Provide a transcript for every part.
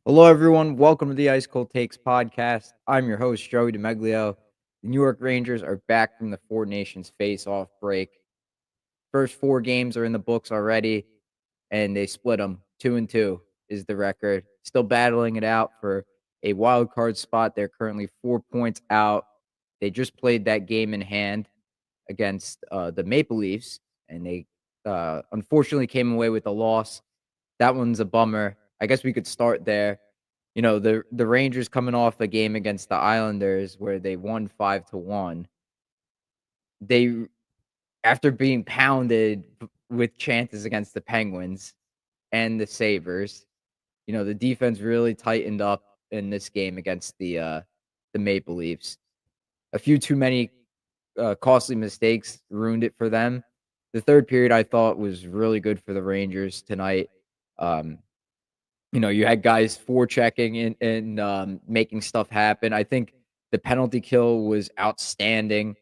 Hello, everyone. Welcome to the Ice Cold Takes podcast. I'm your host, Joey DeMeglio. The New York Rangers are back from the Four Nations face-off break. First four games are in the books already, and they split them 2-2 is the record. Still battling it out for a wild card spot. They're currently 4 points out. They just played that game in hand against the Maple Leafs, and they unfortunately came away with a loss. That one's a bummer. I guess we could start there. The Rangers coming off a game against the Islanders where they won 5-1. They After being pounded with chances against the Penguins and the Sabres, the defense really tightened up in this game against the Maple Leafs. A few too many costly mistakes ruined it for them. The third period I thought was really good for the Rangers tonight. Um, you had guys forechecking and making stuff happen. I think the penalty kill was outstanding.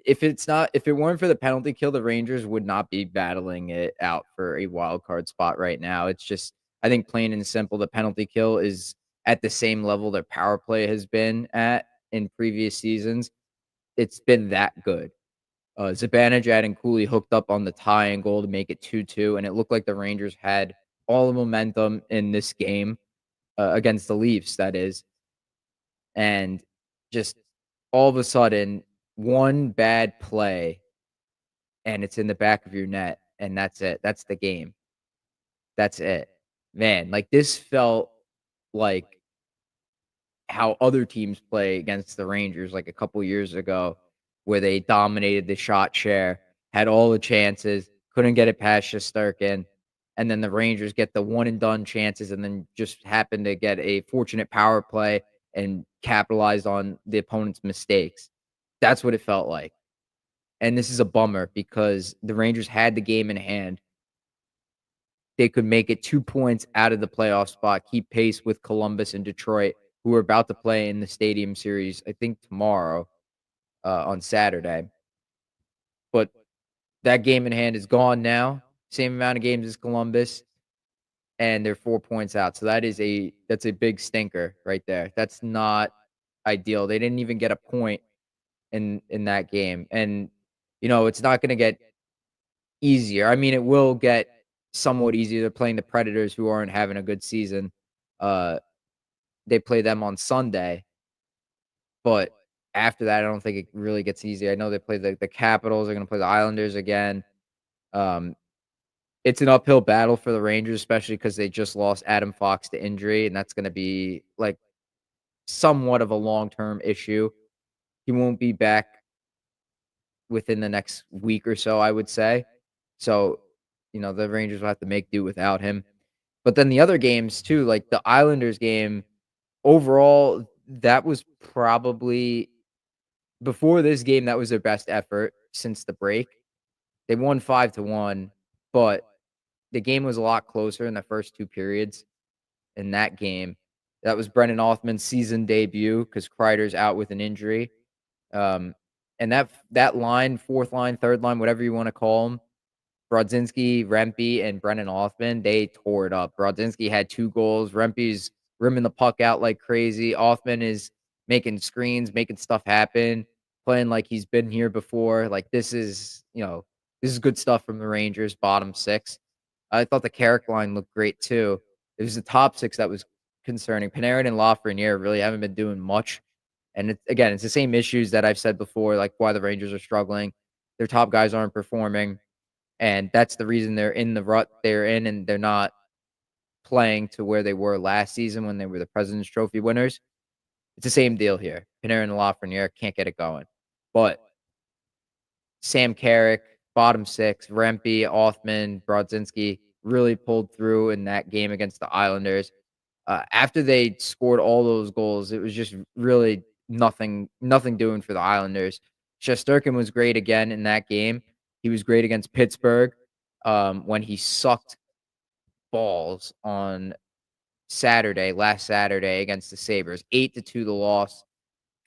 If it weren't for the penalty kill, the Rangers would not be battling it out for a wild card spot right now. It's just, I think, plain and simple, the penalty kill is at the same level their power play has been at in previous seasons. It's been that good. Zibanejad and Cooley hooked up on the tying goal to make it 2-2, and it looked like the Rangers had all the momentum in this game, against the Leafs, that is. And just all of a sudden, one bad play, and it's in the back of your net, and that's it. That's the game. That's it. Man, like, this felt like how other teams play against the Rangers, like, a couple years ago, where they dominated the shot share, had all the chances, couldn't get it past Shesterkin, and then the Rangers get the one and done chances and then just happen to get a fortunate power play and capitalize on the opponent's mistakes. That's what it felt like, and this is a bummer because the Rangers had the game in hand. They could make it 2 points out of the playoff spot, keep pace with Columbus and Detroit, who are about to play in the Stadium Series, I think tomorrow, on Saturday. But that game in hand is gone now. Same amount of games as Columbus, and they're 4 points out. So that's a big stinker right there. That's not ideal. They didn't even get a point in that game. And it's not gonna get easier. I mean, it will get somewhat easier. They're playing the Predators, who aren't having a good season. Uh, they play them on Sunday, but after that, I don't think it really gets easier. I know they play the Capitals. They're gonna play the Islanders again. Um, it's an uphill battle for the Rangers, especially because they just lost Adam Fox to injury, and that's gonna be, like, somewhat of a long-term issue. He won't be back within the next week or so, I would say. So, the Rangers will have to make do without him. But then the other games too, like the Islanders game, overall, that was probably before this game, that was their best effort since the break. They won 5-1, but the game was a lot closer in the first two periods in that game. That was Brennan Othmann's season debut because Kreider's out with an injury. Um, and that line, fourth line, third line, whatever you want to call them, Brodzinski, Rempe, and Brennan Othmann, they tore it up. Brodzinski had 2 goals. Rempe's rimming the puck out like crazy. Othmann is making screens, making stuff happen, playing like he's been here before. Like, this is good stuff from the Rangers, bottom 6. I thought the Carrick line looked great too. It was the top 6 that was concerning. Panarin and Lafreniere really haven't been doing much. And it's the same issues that I've said before, like why the Rangers are struggling. Their top guys aren't performing, and that's the reason they're in the rut they're in, and they're not playing to where they were last season when they were the President's Trophy winners. It's the same deal here. Panarin and Lafreniere can't get it going. But Sam Carrick, bottom 6, Rempe, Othmann, Brodzinski really pulled through in that game against the Islanders. After they scored all those goals, it was just really nothing doing for the Islanders. Shesterkin was great again in that game. He was great against Pittsburgh, when he sucked balls on last Saturday against the Sabres. 8-2 the loss,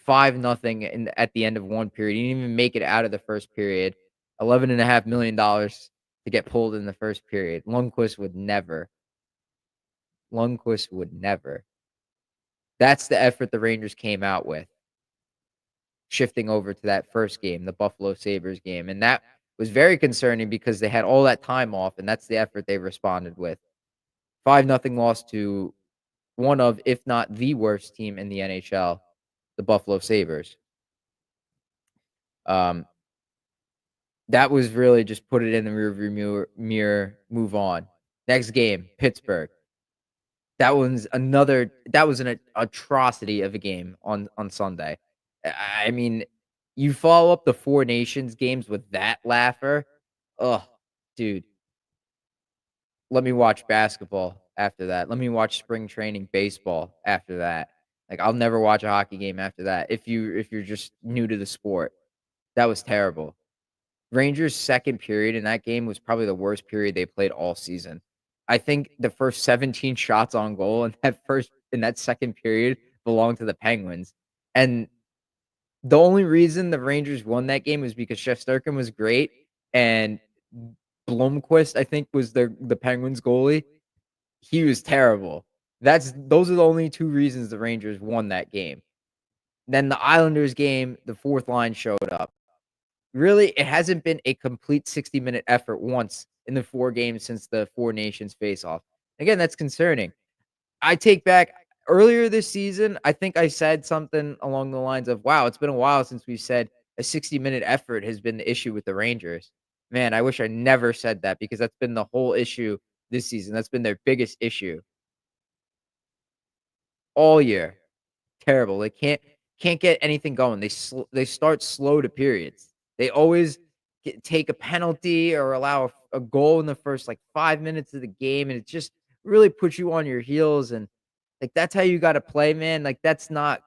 5-0 at the end of one period. He didn't even make it out of the first period. $11.5 million to get pulled in the first period. Lundqvist would never. Lundqvist would never. That's the effort the Rangers came out with, shifting over to that first game, the Buffalo Sabres game, and that was very concerning because they had all that time off, and that's the effort they responded with. 5-0 loss to one of, if not the worst team in the NHL, the Buffalo Sabres. Um, that was really just put it in the rearview mirror, move on. Next game, Pittsburgh. That was an atrocity of a game on Sunday. I mean, you follow up the Four Nations games with that laugher. Oh, dude, let me watch basketball after that. Let me watch spring training baseball after that. Like, I'll never watch a hockey game after that if you're just new to the sport. That was terrible. Rangers' second period in that game was probably the worst period they played all season. I think the first 17 shots on goal in that second period belonged to the Penguins. And the only reason the Rangers won that game was because Shesterkin was great and Blomqvist, I think, was the Penguins goalie. He was terrible. Those are the only 2 reasons the Rangers won that game. Then the Islanders game, the 4th line showed up. Really, it hasn't been a complete 60-minute effort once in the 4 games since the Four Nations face-off. Again, that's concerning. I take back earlier this season, I think I said something along the lines of, "Wow, it's been a while since we said a 60-minute effort has been the issue with the Rangers." Man, I wish I never said that because that's been the whole issue this season. That's been their biggest issue all year. Terrible. They can't get anything going. They start slow to periods. They always take a penalty or allow a goal in the first like 5 minutes of the game, and it just really puts you on your heels. And like that's how you got to play, man. Like that's not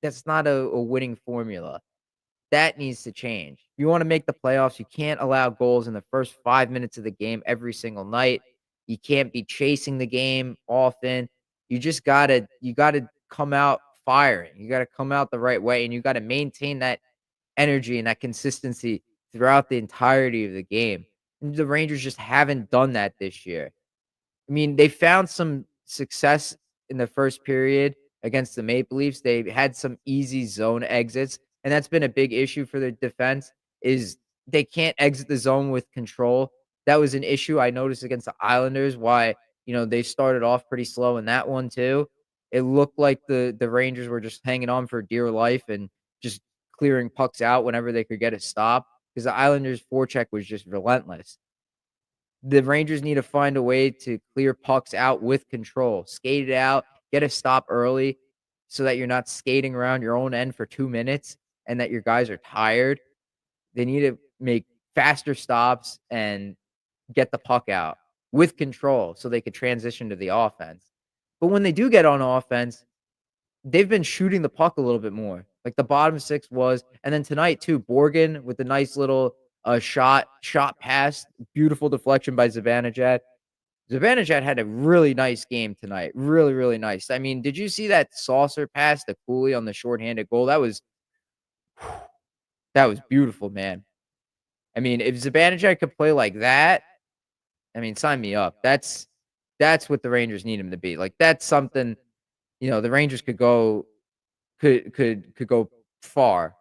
a winning formula. That needs to change. If you want to make the playoffs, you can't allow goals in the first 5 minutes of the game every single night. You can't be chasing the game often. You gotta come out firing. You gotta come out the right way, and you gotta maintain that energy and that consistency throughout the entirety of the game. And the Rangers just haven't done that this year. I mean, they found some success in the first period against the Maple Leafs. They had some easy zone exits, and that's been a big issue for their defense is they can't exit the zone with control. That was an issue I noticed against the Islanders, why, they started off pretty slow in that one too. It looked like the Rangers were just hanging on for dear life and just clearing pucks out whenever they could get a stop because the Islanders' forecheck was just relentless. The Rangers need to find a way to clear pucks out with control, skate it out, get a stop early so that you're not skating around your own end for 2 minutes and that your guys are tired. They need to make faster stops and get the puck out with control so they could transition to the offense. But when they do get on offense, they've been shooting the puck a little bit more. Like the bottom 6 was, and then tonight too, Borgen with the nice little shot pass, beautiful deflection by Zibanejad. Zibanejad had a really nice game tonight. Really, really nice. I mean, did you see that saucer pass to Cooley on the shorthanded goal? That was beautiful, man. I mean, if Zibanejad could play like that, I mean, sign me up. That's what the Rangers need him to be. Like that's something, the Rangers could go far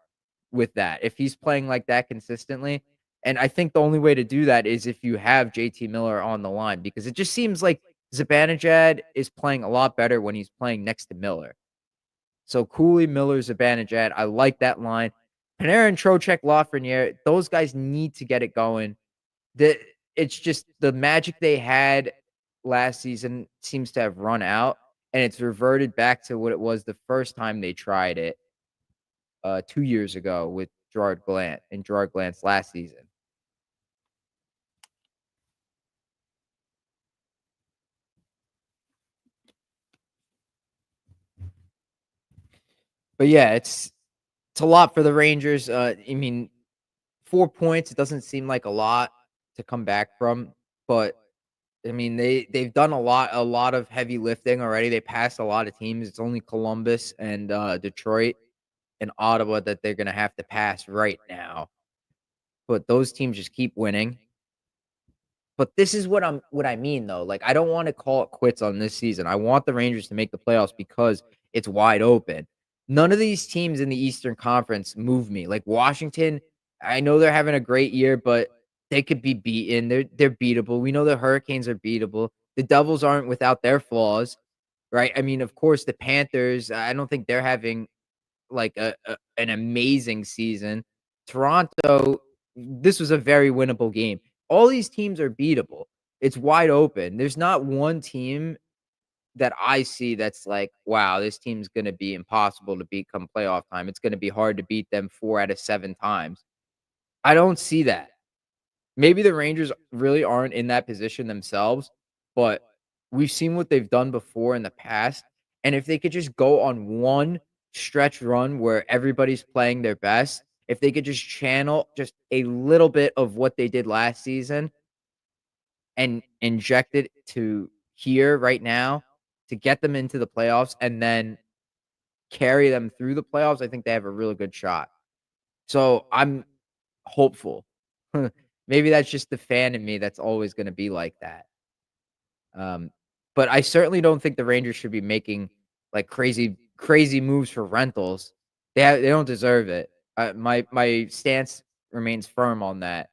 with that if he's playing like that consistently. And I think the only way to do that is if you have JT Miller on the line because it just seems like Zibanejad is playing a lot better when he's playing next to Miller. So Cooley, Miller, Zibanejad, I like that line. Panarin, Trocheck, Lafreniere, those guys need to get it going. It's just the magic they had last season seems to have run out, and it's reverted back to what it was the first time they tried it 2 years ago with Gerard Gallant and Gerard Gallant's last season. But yeah, it's a lot for the Rangers. I mean, 4 points, it doesn't seem like a lot to come back from, but I mean, they've done a lot of heavy lifting already. They passed a lot of teams. It's only Columbus and Detroit and Ottawa that they're gonna have to pass right now. But those teams just keep winning. But this is what I mean, though. Like, I don't wanna call it quits on this season. I want the Rangers to make the playoffs because it's wide open. None of these teams in the Eastern Conference move me. Like, Washington, I know they're having a great year, but they could be beaten. They're beatable. We know the Hurricanes are beatable. The Devils aren't without their flaws, right? I mean, of course, the Panthers, I don't think they're having, like, an amazing season. Toronto, this was a very winnable game. All these teams are beatable. It's wide open. There's not one team that I see that's like, "Wow, this team's gonna be impossible to beat come playoff time. It's gonna be hard to beat them 4 out of 7 times." I don't see that. Maybe the Rangers really aren't in that position themselves, but we've seen what they've done before in the past, and if they could just go on one stretch run where everybody's playing their best, if they could just channel just a little bit of what they did last season and inject it to here right now to get them into the playoffs and then carry them through the playoffs, I think they have a really good shot. So, I'm hopeful. Maybe that's just the fan in me that's always gonna be like that. Um, but I certainly don't think the Rangers should be making, like, crazy moves for rentals. They don't deserve it. My stance remains firm on that.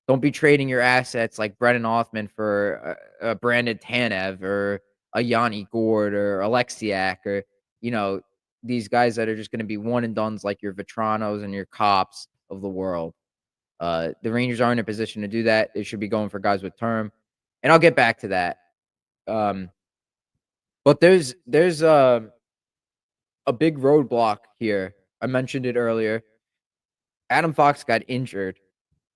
Don't be trading your assets like Brennan Othman for a Brandon Tanev or a Yanni Gourde or Alexiak or, you know, these guys that are just gonna be one and dones like your Vetranos and your Cops of the world. The Rangers aren't in a position to do that. They should be going for guys with term, and I'll get back to that. Um, but there's a big roadblock here. I mentioned it earlier. Adam Fox got injured,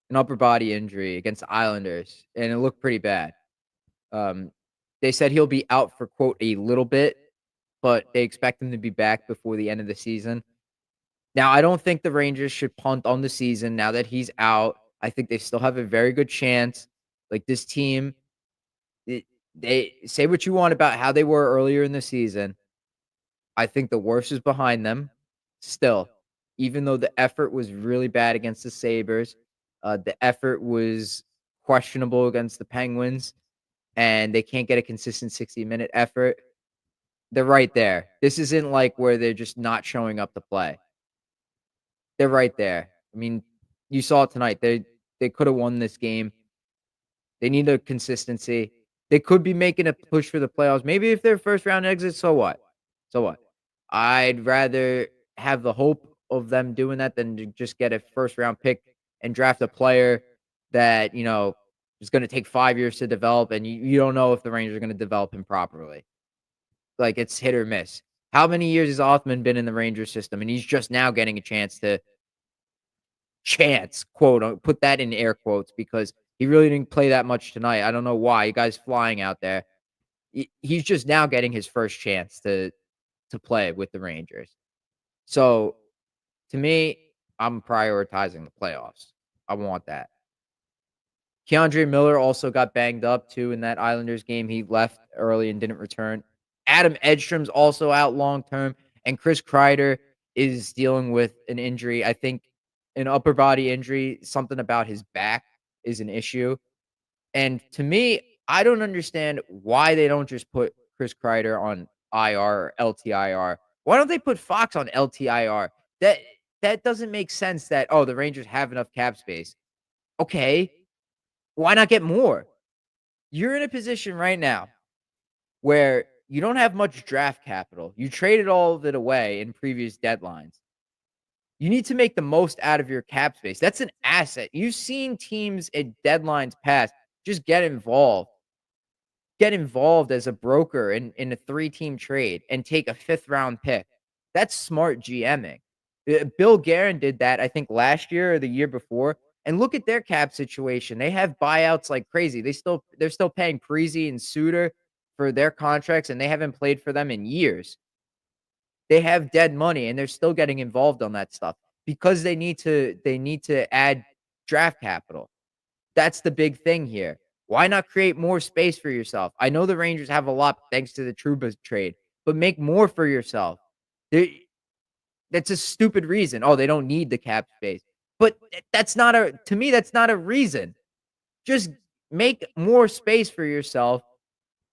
an upper body injury against the Islanders, and it looked pretty bad. Um, they said he'll be out for quote a little bit, but they expect him to be back before the end of the season. Now, I don't think the Rangers should punt on the season now that he's out. I think they still have a very good chance. Like this team, it, they say what you want about how they were earlier in the season. I think the worst is behind them. Still, even though the effort was really bad against the Sabres, the effort was questionable against the Penguins, and they can't get a consistent 60-minute effort. They're right there. This isn't like where they're just not showing up to play. They're right there. I mean, you saw it tonight. They could have won this game. They need a consistency. They could be making a push for the playoffs. Maybe if they're first round exit, so what? So what? I'd rather have the hope of them doing that than to just get a first round pick and draft a player that, is going to take 5 years to develop and you don't know if the Rangers are going to develop him properly. Like it's hit or miss. How many years has Othman been in the Rangers system? And he's just now getting a chance, quote, put that in air quotes because he really didn't play that much tonight. I don't know why. You guys flying out there. He's just now getting his first chance to play with the Rangers. So to me, I'm prioritizing the playoffs. I want that. Keandre Miller also got banged up too in that Islanders game. He left early and didn't return. Adam Edstrom's also out long term, and Chris Kreider is dealing with an injury. I think an upper body injury, something about his back is an issue. And to me, I don't understand why they don't just put Chris Kreider on IR or LTIR. Why don't they put Fox on LTIR? That doesn't make sense that, oh, the Rangers have enough cap space. Okay, why not get more? You're in a position right now where you don't have much draft capital. You traded all of it away in previous deadlines. You need to make the most out of your cap space. That's an asset. You've seen teams at deadlines past just get involved. Get involved as a broker in a 3-team trade and take a 5th-round pick. That's smart GMing. Bill Guerin did that, I think, last year or the year before, and look at their cap situation. They have buyouts like crazy. They're still paying Parise and Suter for their contracts, and they haven't played for them in years. They have dead money, and they're still getting involved on that stuff because they need to add draft capital. That's the big thing here. Why not create more space for yourself? I know the Rangers have a lot thanks to the Trouba trade, but make more for yourself. That's a stupid reason. Oh, they don't need the cap space. But that's not to me, that's not a reason. Just Make more space for yourself.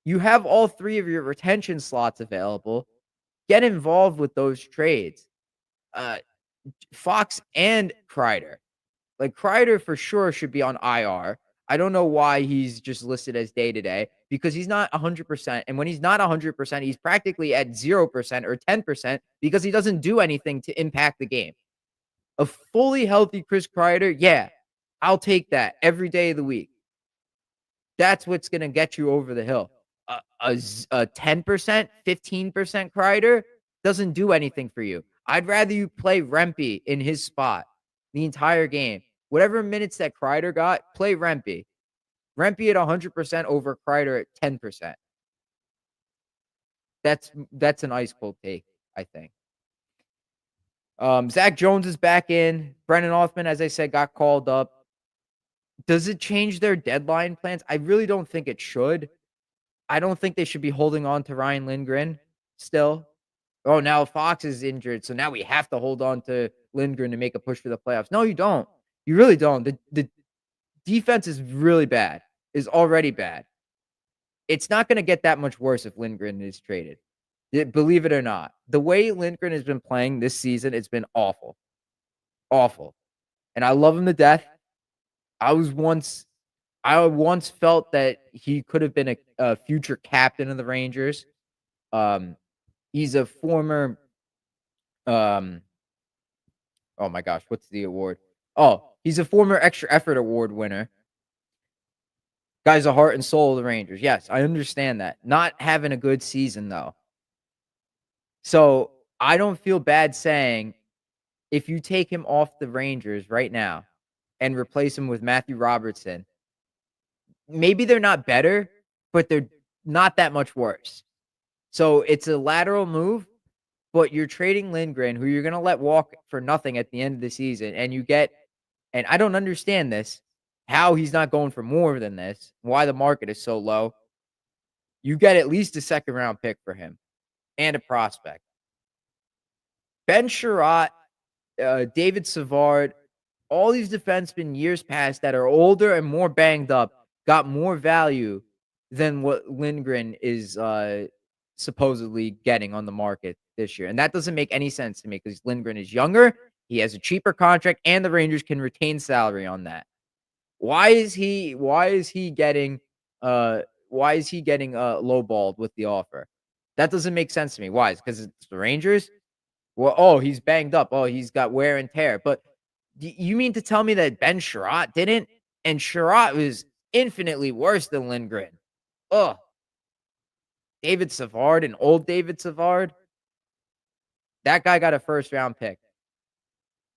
You have all 3 of your retention slots available. Get involved with those trades. Uh, Fox and Kreider. Like, Kreider for sure should be on IR. I don't know why he's just listed as day to day because he's not 100%. And when he's not 100%, he's practically at 0% or 10% because he doesn't do anything to impact the game. A fully healthy Chris Kreider, yeah, I'll take that every day of the week. That's what's going to get you over the hill. A 10%, 15% Kreider doesn't do anything for you. I'd rather you play Rempe in his spot the entire game. Whatever minutes that Kreider got, play Rempe. Rempe at 100% over Kreider at 10%. That's an ice cold take, I think. Zach Jones is back in. Brennan Othman, as I said, got called up. Does it change their deadline plans? I really don't think it should. I don't think they should be holding on to Ryan Lindgren still. Oh, now Fox is injured, so now we have to hold on to Lindgren to make a push for the playoffs. No, you don't. You really don't. The defense is really bad, is already bad. It's not going to get that much worse if Lindgren is traded. Believe it or not. The way Lindgren has been playing this season, it's been awful. Awful. And I love him to death. I once felt that he could have been a future captain of the Rangers. He's a former oh my gosh, what's the award? Oh, he's a former extra effort award winner. Guy's the heart and soul of the Rangers. Yes, I understand that. Not having a good season though. So, I don't feel bad saying if you take him off the Rangers right now and replace him with Matthew Robertson, maybe they're not better, but they're not that much worse. So, it's a lateral move, but you're trading Lindgren, who you're going to let walk for nothing at the end of the season, and you get and I don't understand this, how he's not going for more than this, why the market is so low. You get at least a second round pick for him and a prospect. Ben Sherratt, David Savard, all these defensemen years past that are older and more banged up got more value than what Lindgren is supposedly getting on the market this year. And that doesn't make any sense to me because Lindgren is younger, he has a cheaper contract, and the Rangers can retain salary on that. Why is he getting lowballed with the offer? That doesn't make sense to me. Why? Because it's the Rangers? Well, oh, he's banged up. Oh, he's got wear and tear. But you mean to tell me that Ben Sherratt didn't? And Sherratt was infinitely worse than Lindgren. Ugh. David Savard and old David Savard. That guy got a first round pick.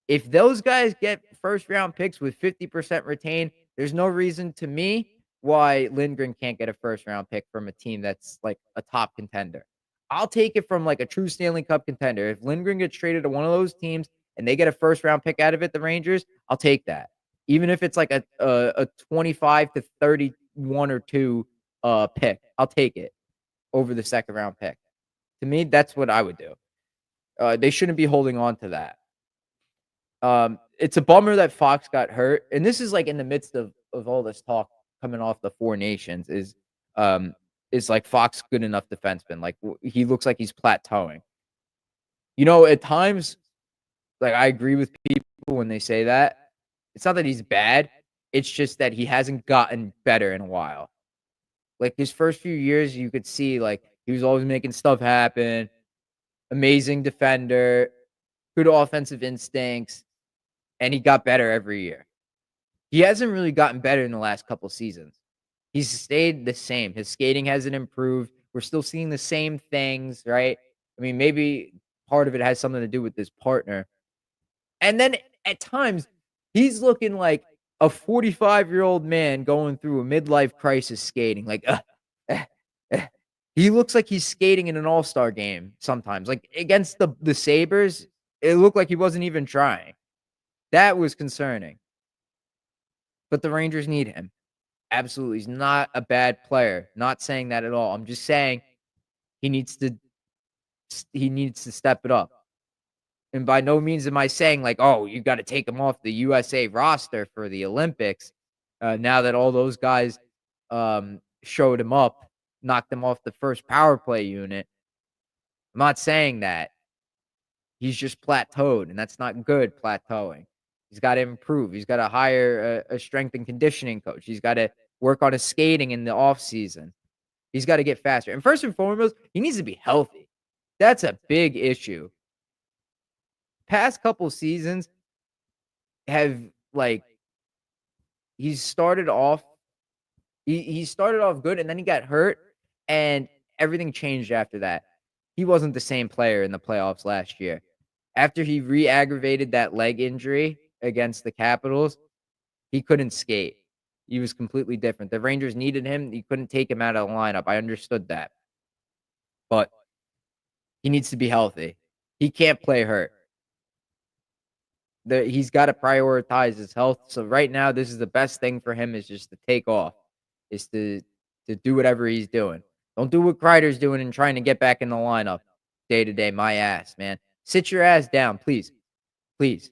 If those guys get first round picks with 50% retained, there's no reason to me why Lindgren can't get a first round pick from a team that's like a top contender. I'll take it from like a true Stanley Cup contender. If Lindgren gets traded to one of those teams and they get a first round pick out of it, the Rangers, I'll take that. Even if it's like a 25 to 31 or 2 pick, I'll take it over the second round pick. To me, that's what I would do. They shouldn't be holding on to that. It's a bummer that Fox got hurt, and this is like in the midst of all this talk coming off the Four Nations. Is like Fox good enough defenseman? Like he looks like he's plateauing. You know, at times, like I agree with people when they say that. It's not that he's bad; it's just that he hasn't gotten better in a while. Like his first few years, you could see like he was always making stuff happen. Amazing defender, good offensive instincts. And he got better every year. He hasn't really gotten better in the last couple seasons. He's stayed the same. His skating hasn't improved. We're still seeing the same things, right? I mean, maybe part of it has something to do with his partner. And then at times, he's looking like a 45-year-old man going through a midlife crisis skating. Like, he looks like he's skating in an all-star game sometimes. Like against the Sabres, it looked like he wasn't even trying. That was concerning. But the Rangers need him. Absolutely. He's not a bad player. Not saying that at all. I'm just saying he needs to step it up. And by no means am I saying like, oh, you got to take him off the USA roster for the Olympics. Now that all those guys showed him up, knocked him off the first power play unit. I'm not saying that. He's just plateaued, and that's not good plateauing. He's gotta improve. He's gotta hire a strength and conditioning coach. He's gotta work on his skating in the off season. He's gotta get faster. And first and foremost, he needs to be healthy. That's a big issue. Past couple seasons have, like, he's started off he started off good, and then he got hurt, and everything changed after that. He wasn't the same player in the playoffs last year. After he re-aggravated that leg injury against the Capitals, he couldn't skate. He was completely different. The Rangers needed him. You couldn't take him out of the lineup. I understood that. But he needs to be healthy. He can't play hurt. He's got to prioritize his health. So right now, this is the best thing for him is just to take off, is to do whatever he's doing. Don't do what Kreider's doing and trying to get back in the lineup day to day. My ass, man. Sit your ass down, please. Please.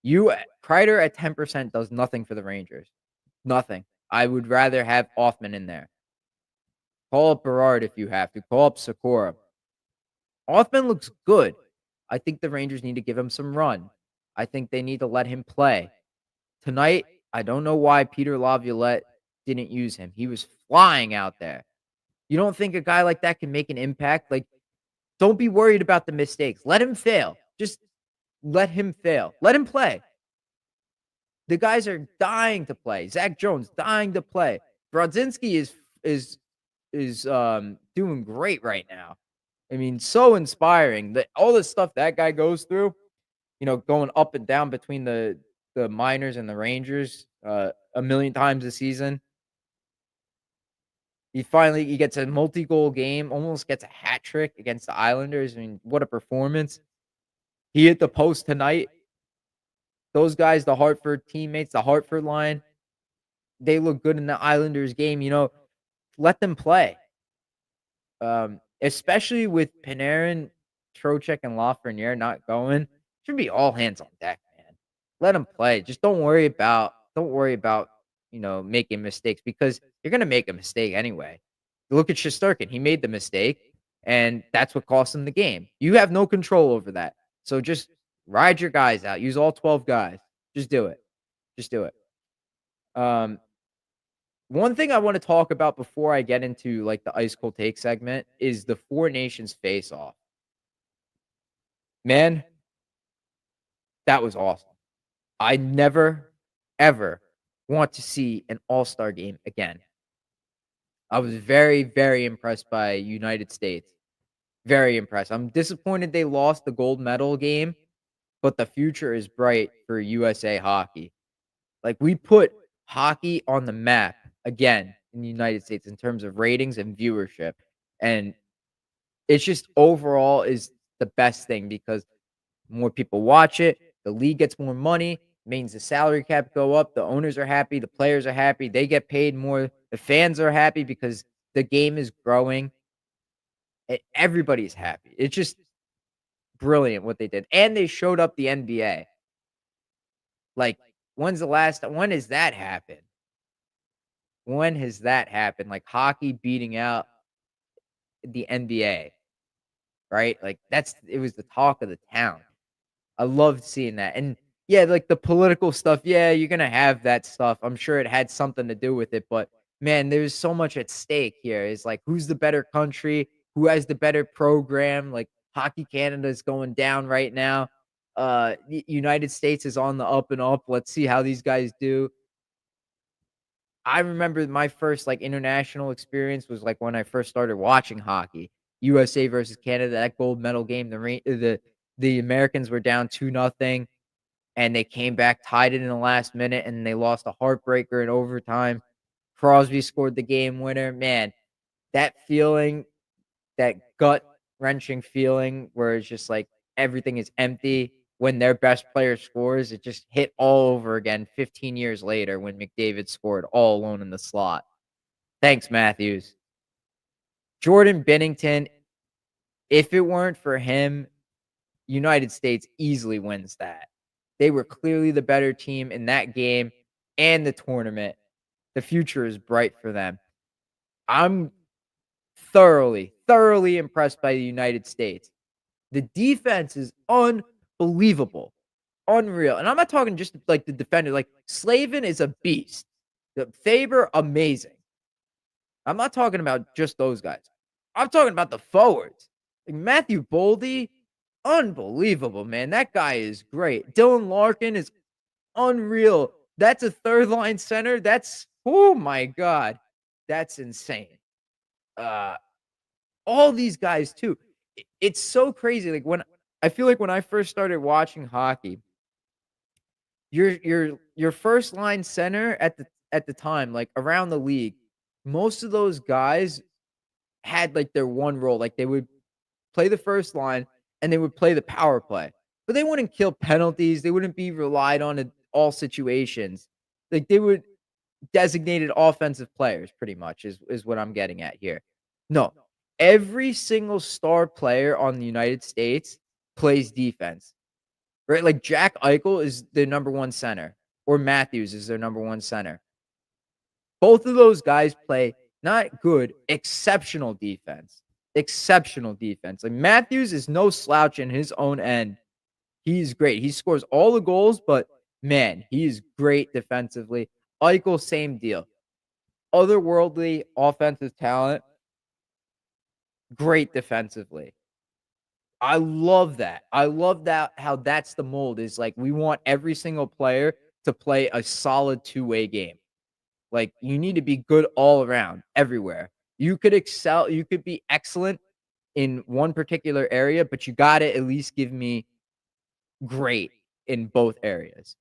Kreider at 10% does nothing for the Rangers. Nothing. I would rather have Hoffman in there. Call up Berard if you have to. Call up Sakura. Hoffman looks good. I think the Rangers need to give him some run. I think they need to let him play. Tonight, I don't know why Peter Laviolette didn't use him. He was flying out there. You don't think a guy like that can make an impact? Like, don't be worried about the mistakes. Let him fail. Just let him fail. Let him play. The guys are dying to play. Zach Jones dying to play. Brodzinski is doing great right now. I mean, so inspiring. That all the stuff that guy goes through, going up and down between the minors and the Rangers a million times a season. He gets a multi-goal game, almost gets a hat trick against the Islanders. I mean, what a performance. He hit the post tonight. Those guys, the Hartford teammates, the Hartford line, they look good in the Islanders game. Let them play. Especially with Panarin, Trocheck, and Lafreniere not going, should be all hands on deck, man. Let them play. Just don't worry about making mistakes, because you're gonna make a mistake anyway. Look at Shesterkin. He made the mistake, and that's what cost him the game. You have no control over that. So just ride your guys out. Use all 12 guys. Just do it. Just do it. One thing I want to talk about before I get into like the ice cold take segment is the Four Nations face off. Man, that was awesome. I never, ever want to see an all-star game again. I was very, very impressed by United States. Very impressed. I'm disappointed they lost the gold medal game, but the future is bright for USA hockey. Like, we put hockey on the map again in the United States in terms of ratings and viewership. And it's just overall is the best thing, because more people watch it, the league gets more money, means the salary cap go up, the owners are happy, the players are happy, they get paid more, the fans are happy because the game is growing. Everybody's happy. It's just brilliant what they did. And they showed up the NBA. Like, when has that happened? When has that happened? Like, hockey beating out the NBA, right? Like, it was the talk of the town. I loved seeing that. And yeah, like the political stuff, yeah, you're gonna have that stuff. I'm sure it had something to do with it, but man, there's so much at stake here. It's like, who's the better country? Who has the better program? Like, Hockey Canada is going down right now. United States is on the up and up. Let's see how these guys do. I remember my first like international experience was like when I first started watching hockey. USA versus Canada, that gold medal game. The Americans were down 2-0, and they came back, tied it in the last minute, and they lost a heartbreaker in overtime. Crosby scored the game winner. Man, that feeling, that gut wrenching feeling where it's just like everything is empty when their best player scores, it just hit all over again 15 years later when McDavid scored all alone in the slot. Thanks, Matthews. Jordan Binnington, if it weren't for him, United States easily wins that. They were clearly the better team in that game and the tournament. The future is bright for them. I'm thoroughly impressed by the United States. The defense is unbelievable, unreal, and I'm not talking just like the defender. Like Slavin is a beast. The Faber amazing. I'm not talking about just those guys. I'm talking about the forwards. Like Matthew Boldy, unbelievable, man. That guy is great. Dylan Larkin is unreal. That's a third line center. That's oh my god. That's insane. Uh all these guys too. It's so crazy. Like when I feel like when I first started watching hockey, your first line center at the time, like around the league, most of those guys had like their one role. Like they would play the first line and they would play the power play. But they wouldn't kill penalties. They wouldn't be relied on in all situations. Like they would designated offensive players pretty much is what I'm getting at here. No. Every single star player on the United States plays defense. Right? Like Jack Eichel is the number 1 center or Matthews is their number 1 center. Both of those guys play not good, exceptional defense. Exceptional defense. Like Matthews is no slouch in his own end. He's great. He scores all the goals, but man, he is great defensively. Eichel, same deal. Otherworldly offensive talent, great defensively. I love that. I love that how that's the mold is like we want every single player to play a solid two-way game. Like you need to be good all around everywhere. You could excel, you could be excellent in one particular area, but you got to at least give me great in both areas.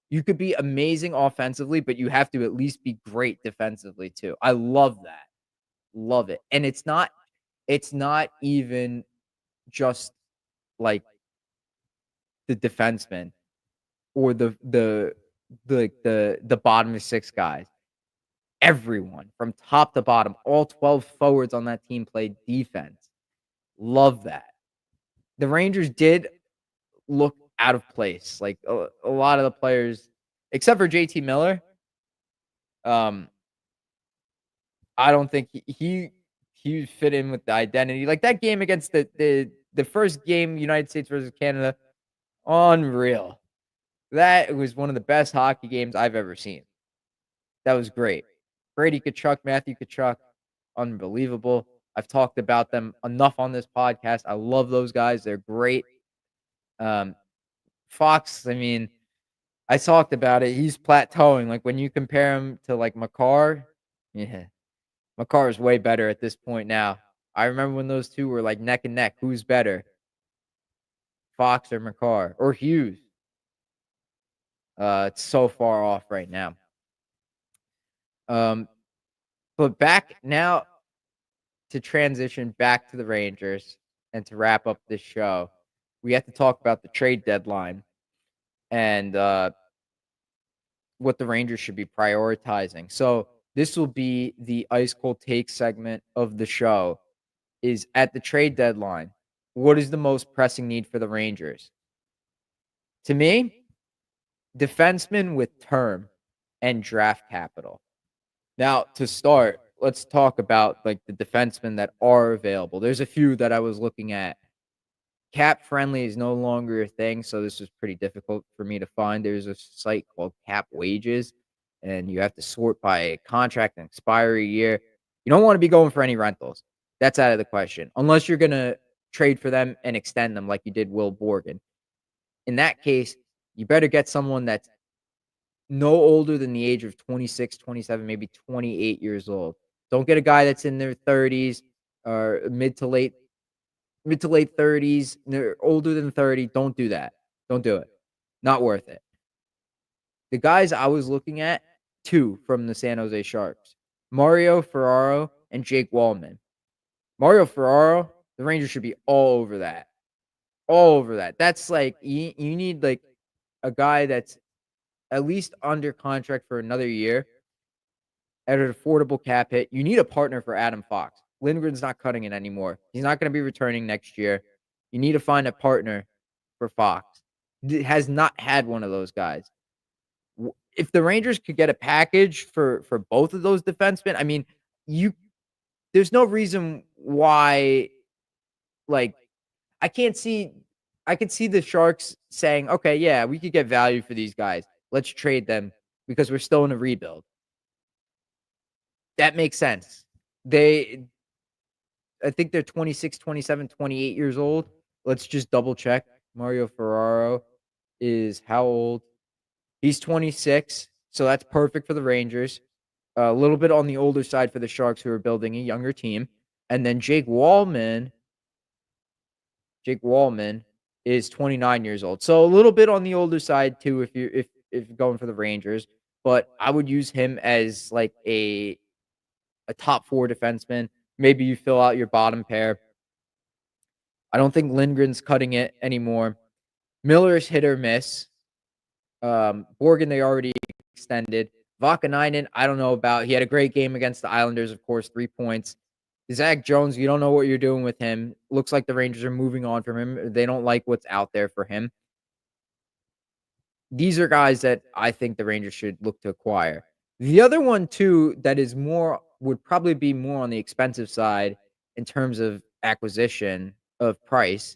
You could be amazing offensively, but you have to at least be great defensively too. I love that. Love it. And it's not even just like the defenseman or the bottom 6 guys. Everyone from top to bottom, all 12 forwards on that team played defense. Love that. The Rangers did look out of place. Like a lot of the players, except for JT Miller, um, I don't think he fit in with the identity. Like that game against the first game, United States versus Canada, unreal. That was one of the best hockey games I've ever seen. That was great. Brady Tkachuk, Matthew Tkachuk, unbelievable. I've talked about them enough on this podcast. I love those guys. They're great. Fox, I mean, I talked about it. He's plateauing. Like when you compare him to like Makar, yeah, Makar is way better at this point now. I remember when those two were like neck and neck. Who's better, Fox or Makar or Hughes? It's so far off right now. Um, but back now to transition back to the Rangers and to wrap up this show, we have to talk about the trade deadline and what the Rangers should be prioritizing. So this will be the ice cold take segment of the show. Is at the trade deadline, what is the most pressing need for the Rangers? To me, defensemen with term and draft capital. Now, to start, let's talk about like the defensemen that are available. There's a few that I was looking at. Cap Friendly is no longer a thing, so this was pretty difficult for me to find. There's a site called Cap Wages, and you have to sort by contract and expiry year. You don't want to be going for any rentals. That's out of the question, unless you're gonna trade for them and extend them like you did Will Borgen. In that case, you better get someone that's no older than the age of 26, 27, maybe 28 years old. Don't get a guy that's in their 30s or mid to late 30s. They're older than 30. Don't do that. Don't do it. Not worth it. The guys I was looking at, two from the San Jose Sharks, Mario Ferraro and Jake Wallman. Mario Ferraro, the Rangers should be all over that. All over that. That's like, you need like a guy that's at least under contract for another year at an affordable cap hit. You need a partner for Adam Fox. Lindgren's not cutting it anymore. He's not going to be returning next year. You need to find a partner for Fox. Has not had one of those guys. If the Rangers could get a package for both of those defensemen, I mean, you there's no reason why, like, I can't see I could see the Sharks saying, "Okay, yeah, we could get value for these guys. Let's trade them because we're still in a rebuild." That makes sense. They I think they're 26, 27, 28 years old. Let's just double check. Mario Ferraro is how old? He's 26, so that's perfect for the Rangers. A little bit on the older side for the Sharks, who are building a younger team. And then Jake Wallman is 29 years old. So a little bit on the older side too if you're going for the Rangers, but I would use him as like a top 4 defenseman. Maybe you fill out your bottom pair. I don't think Lindgren's cutting it anymore. Miller's hit or miss. Borgen, they already extended. Vakanainen, I don't know about. He had a great game against the Islanders, of course, 3 points. Zach Jones, you don't know what you're doing with him. Looks like the Rangers are moving on from him. They don't like what's out there for him. These are guys that I think the Rangers should look to acquire. The other one too that is more would probably be more on the expensive side in terms of acquisition of price.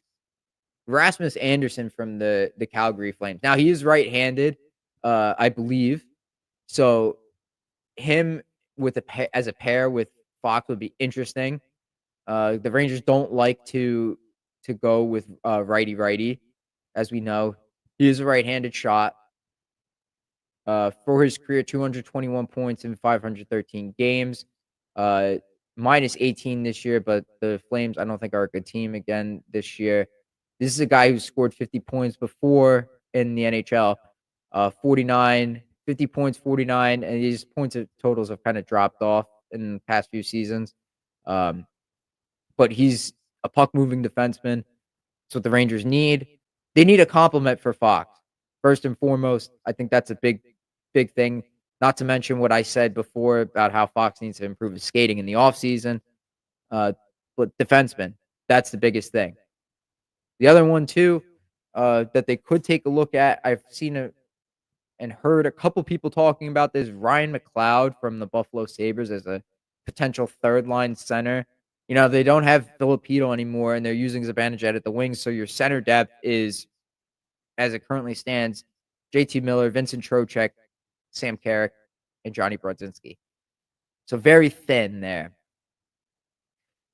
Rasmus Anderson from the Calgary Flames. Now he is right-handed, I believe. So him with as a pair with Fox would be interesting. The Rangers don't like to go with righty, as we know. He is a right-handed shot. For his career, 221 points in 513 games. Minus 18 this year, but the Flames, I don't think, are a good team again this year. This is a guy who scored 50 points before in the NHL. 49, 50 points, 49, and these points of totals have kind of dropped off in the past few seasons. But he's a puck-moving defenseman. That's what the Rangers need. They need a complement for Fox. First and foremost, I think that's a big thing. Not to mention what I said before about how Fox needs to improve his skating in the offseason. But defenseman, that's the biggest thing. The other one too, that they could take a look at, I've seen and heard a couple people talking about this, Ryan McLeod from the Buffalo Sabres as a potential third line center. You know, they don't have Filipino anymore, and they're using Zibanejad at the wings, so your center depth is, as it currently stands, JT Miller, Vincent Trocheck, Sam Carrick, and Johnny Brodzinski. So very thin there.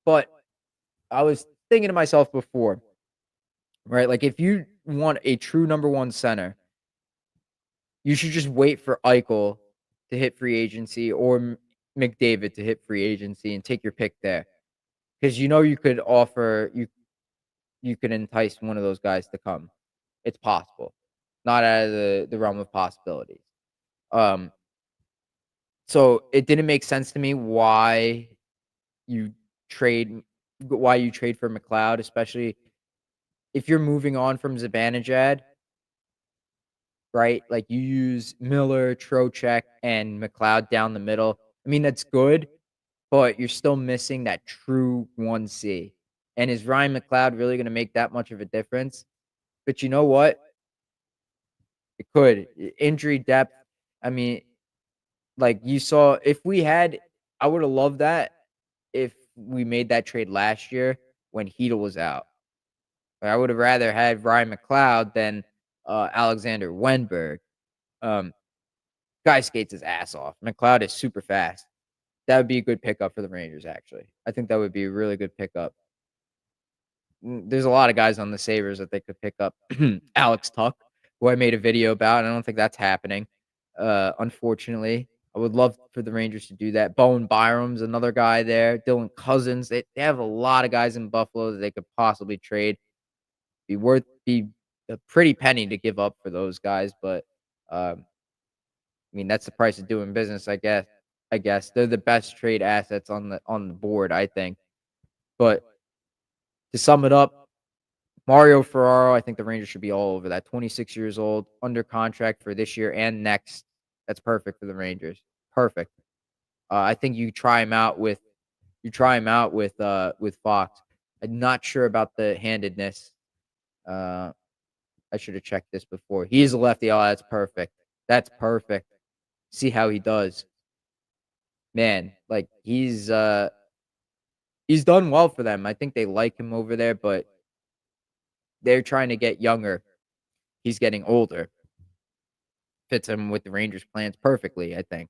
But I was thinking to myself before, right? Like if you want a true number one center, you should just wait for Eichel to hit free agency or McDavid to hit free agency and take your pick there. Because you know you could entice one of those guys to come. It's possible. Not out of the realm of possibilities. So it didn't make sense to me you trade why you trade for McLeod, especially if you're moving on from Zibanejad, right? Like you use Miller, Trocheck, and McLeod down the middle. I mean, that's good, but you're still missing that true 1C. And is Ryan McLeod really going to make that much of a difference? But you know what? It could. Injury depth. I mean, like you saw, I would have loved that if we made that trade last year when Hedel was out. I would have rather had Ryan McLeod than Alexander Wenberg. Guy skates his ass off. McLeod is super fast. That would be a good pickup for the Rangers, actually. I think that would be a really good pickup. There's a lot of guys on the Sabres that they could pick up. Alex Tuck, who I made a video about. I don't think that's happening, unfortunately. I would love for the Rangers to do that. Bowen Byram's another guy there. Dylan Cousins. They have a lot of guys in Buffalo that they could possibly trade. Be a pretty penny to give up for those guys, but I mean that's the price of doing business, I guess they're the best trade assets on the board, I think. But to sum it up, Mario Ferraro, I think the Rangers should be all over that. 26 years old, under contract for this year and next. That's perfect for the Rangers. Perfect. I think you try him out with Fox. I'm not sure about the handedness. I should have checked this before. He is a lefty. Oh, that's perfect. That's perfect. See how he does. Man, like he's He's done well for them. I think they like him over there, but they're trying to get younger. He's getting older. Fits him with the Rangers' plans perfectly, I think.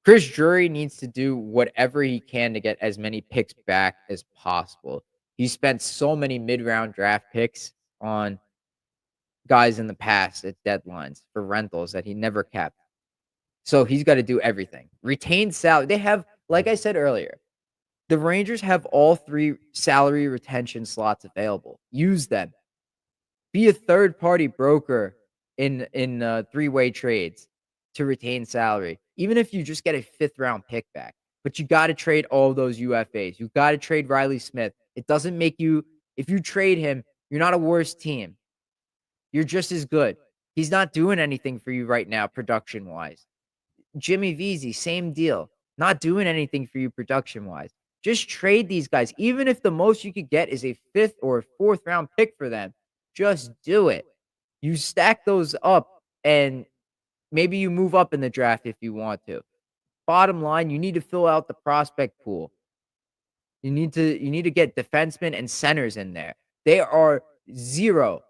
Chris Drury needs to do whatever he can to get as many picks back as possible. He spent so many mid-round draft picks on guys in the past at deadlines for rentals that he never kept. So he's got to do everything. Retain salary. They have, like I said earlier, the Rangers have all 3 salary retention slots available. Use them. Be a third-party broker in three-way trades to retain salary, even if you just get a 5th-round pick back. But you gotta trade all those UFAs. You gotta trade Riley Smith. It doesn't make you if you trade him, you're not a worse team. You're just as good. He's not doing anything for you right now production-wise. Jimmy Vesey, same deal. Not doing anything for you production-wise. Just trade these guys. Even if the most you could get is a 5th or a 4th-round pick for them, just do it. You stack those up, and maybe you move up in the draft if you want to. Bottom line, you need to fill out the prospect pool. You need to get defensemen and centers in there. There are zero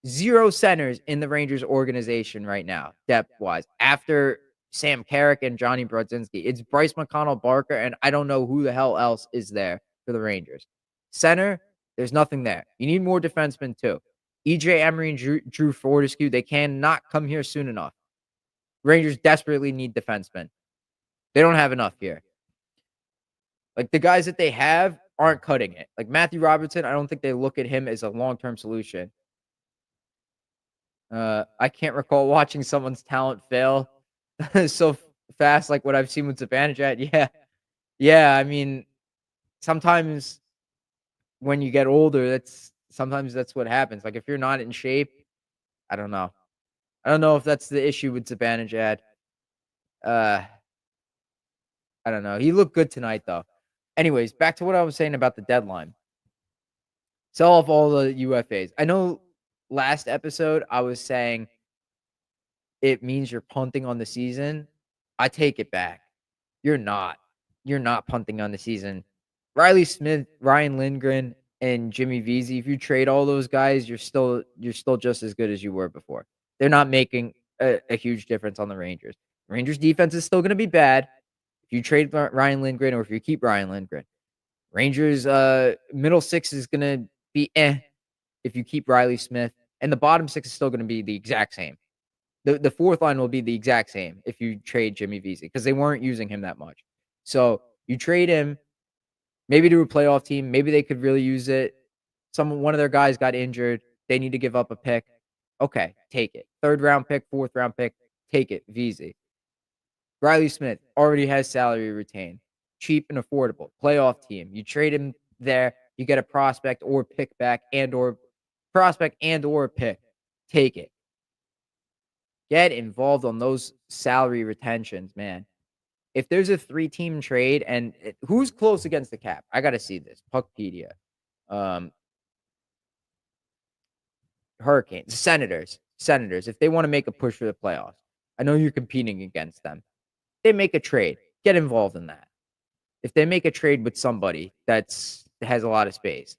centers in the Rangers organization right now, depth-wise. After Sam Carrick and Johnny Brodzinski, it's Bryce McConnell Barker, and I don't know who the hell else is there for the Rangers. Center, there's nothing there. You need more defensemen too. EJ Emery and Drew Fortescue, they cannot come here soon enough. Rangers desperately need defensemen. They don't have enough here. Like, the guys that they have aren't cutting it. Like, Matthew Robertson, I don't think they look at him as a long-term solution. I can't recall watching someone's talent fail so fast like what I've seen with Zibanejad. Yeah. Yeah, I mean, sometimes when you get older, sometimes that's what happens. Like, if you're not in shape, I don't know. I don't know if that's the issue with Zibanejad. Uh, I don't know. He looked good tonight, though. Anyways, back to what I was saying about the deadline. Sell off all the UFAs. I know last episode I was saying it means you're punting on the season. I take it back. You're not. You're not punting on the season. Riley Smith, Ryan Lindgren, and Jimmy Vesey, if you trade all those guys, you're still just as good as you were before. They're not making a huge difference on the Rangers. Rangers defense is still going to be bad if you trade Ryan Lindgren or if you keep Ryan Lindgren. Rangers middle 6 is going to be if you keep Riley Smith, and the bottom 6 is still going to be the exact same. The 4th line will be the exact same if you trade Jimmy Vesey because they weren't using him that much. So you trade him maybe to a playoff team. Maybe they could really use it. One of their guys got injured. They need to give up a pick. Okay, take it. 3rd round pick, 4th round pick, take it. Vesey. Riley Smith already has salary retained. Cheap and affordable. Playoff team. You trade him there. You get a prospect or pick back or a pick. Take it. Get involved on those salary retentions, man. If there's a 3-team trade and who's close against the cap? I got to see this. Puckpedia. Hurricanes. Senators. If they want to make a push for the playoffs. I know you're competing against them. They make a trade. Get involved in that. If they make a trade with somebody that has a lot of space,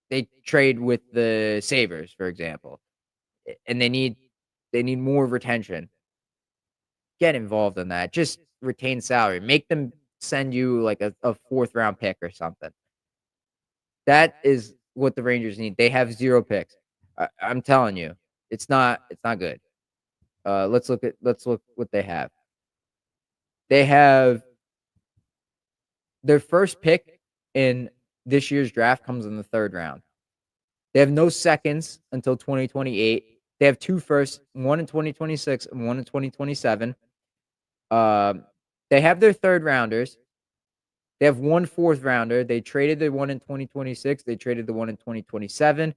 they trade with the Sabres, for example, and they need more retention. Get involved in that. Just retain salary. Make them send you like a 4th round pick or something. That is what the Rangers need. They have 0 picks. I'm telling you, it's not good. Let's look what they have. They have their first pick in this year's draft comes in the 3rd round. They have no seconds until 2028. They have 2 firsts, one in 2026 and one in 2027. They have their 3rd rounders. They have 1 4th rounder. They traded the one in 2026. They traded the one in 2027.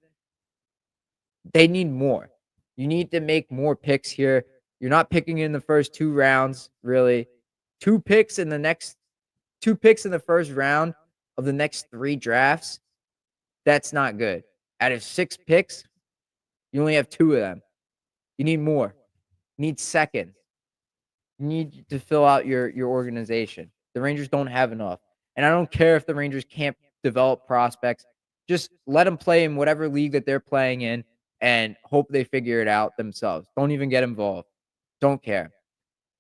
They need more. You need to make more picks here. You're not picking in the first 2 rounds, really. 2 picks in the 1st round of the next 3 drafts. That's not good. Out of 6 picks, you only have 2 of them. You need more. You need seconds. You need to fill out your organization. The Rangers don't have enough. And I don't care if the Rangers can't develop prospects. Just let them play in whatever league that they're playing in and hope they figure it out themselves. Don't even get involved. Don't care.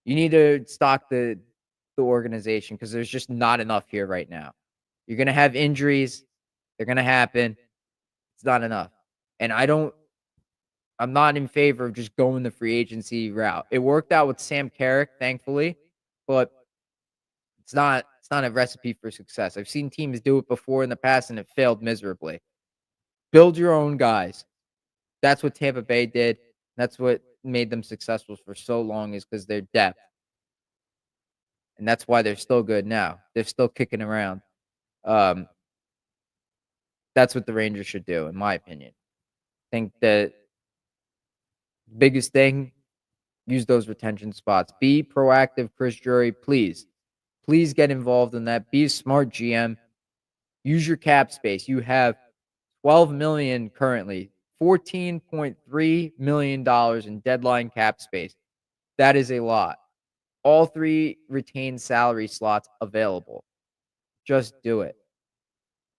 You need to stock the organization because there's just not enough here right now. You're gonna have injuries. They're gonna happen. It's not enough. And I'm not in favor of just going the free agency route. It worked out with Sam Carrick, thankfully, but it's not a recipe for success. I've seen teams do it before in the past and it failed miserably. Build your own guys. That's what Tampa Bay did. That's what made them successful for so long is because their depth. And that's why they're still good now. They're still kicking around. Um, that's what the Rangers should do, in my opinion. I think the biggest thing, use those retention spots. Be proactive, Chris Drury. Please. Please get involved in that. Be a smart GM. Use your cap space. You have 12 million currently, $14.3 million in deadline cap space. That is a lot. All 3 retained salary slots available. Just do it.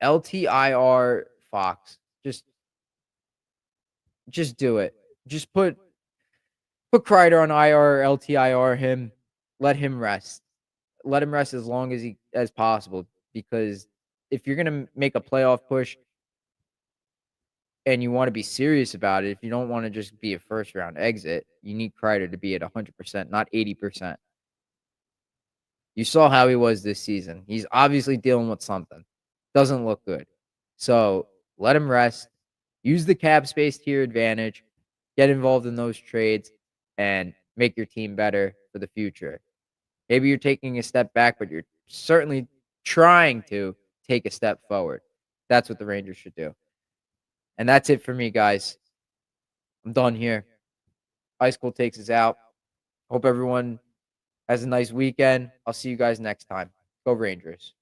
LTIR Fox. Just do it. Just put Kreider on IR or LTIR him. Let him rest. Let him rest as long as possible because if you're going to make a playoff push and you want to be serious about it, if you don't want to just be a first round exit, you need Kreider to be at 100%, not 80%. You saw how he was this season. He's obviously dealing with something. Doesn't look good. So let him rest. Use the cap space to your advantage. Get involved in those trades and make your team better for the future. Maybe you're taking a step back, but you're certainly trying to take a step forward. That's what the Rangers should do. And that's it for me, guys. I'm done here. Ice Cold Takes us out. Hope everyone has a nice weekend. I'll see you guys next time. Go Rangers.